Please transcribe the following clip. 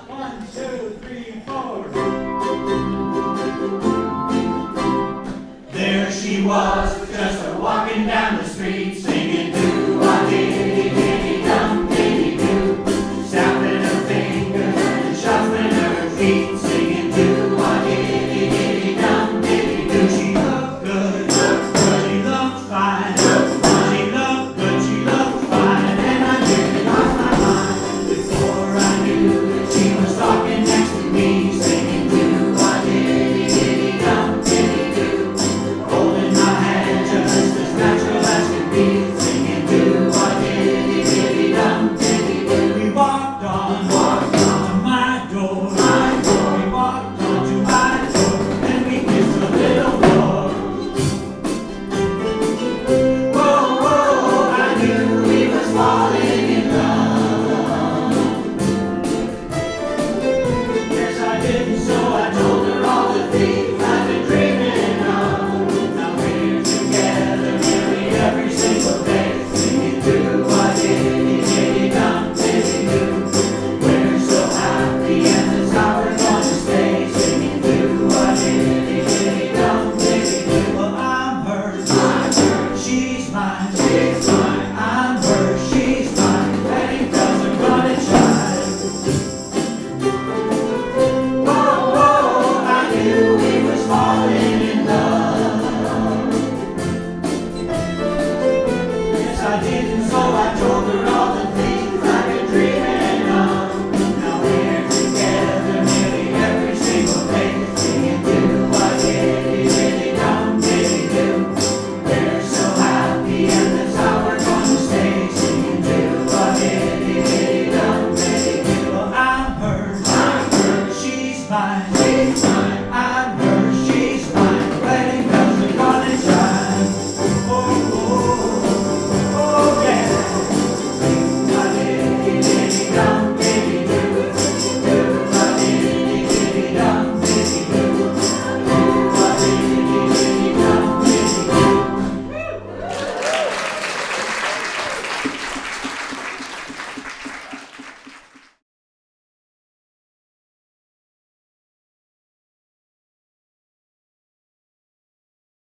1, 2, 3, 4. There she was, just a walking down the street, singing do-a-diddy-diddy-dum, diddy-do, snapping her fingers and shuffling her feet, singing do-a-diddy-diddy-dum, diddy-do. She looked good, she looked fine, she looked good, she looked fine, and I nearly lost my mind before I knew that she was talking next to me, singing do-a-diddy-diddy-dum, diddy-do, holding my hand just as natural as could be, singing do-a-diddy-diddy-dum, diddy-do. We walked on.